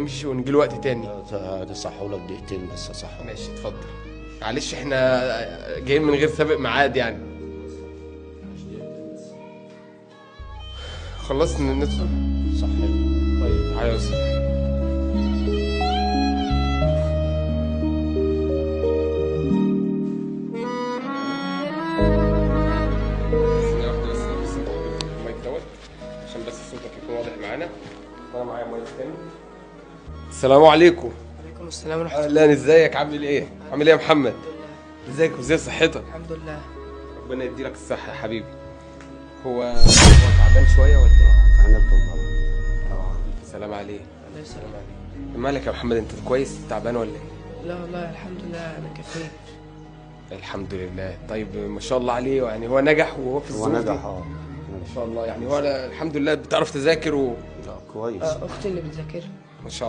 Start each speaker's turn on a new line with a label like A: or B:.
A: نمشي ونجي له وقت تاني.
B: هتصحوا لك دقيقتين بس صح.
A: ماشي اتفضل. معلش احنا جايين من غير سابق ميعاد يعني. خلصنا ندخل.
B: صح.
A: طيب تعالى يا استاذ. ثانية واحدة بس المايك دوت عشان بس صوتك يكون واضح معانا. وانا معايا مايك تاني. السلام عليكم.
C: وعليكم السلام ورحمة الله.
A: اهلا، ازيك؟ عامل ايه؟ عامل ايه يا محمد؟ ازيك وازاي صحتك؟
C: الحمد لله.
A: ربنا يديلك الصحة يا حبيبي. هو تعبان شوية ولا ايه؟
B: تعبت والله.
A: سلام عليه.
C: الله يسلمك.
A: مالك يا محمد، انت كويس؟ تعبان ولا ايه؟
C: لا والله الحمد لله انا كفيت.
A: الحمد لله. طيب ما شاء الله عليه، يعني هو نجح وهو في
B: هو
A: الظروف دي؟
B: نجح
A: ما شاء الله. يعني هو الحمد لله بتعرف تذاكر
B: لا كويس.
C: اختي اللي بتذاكر.
A: ما شاء الله.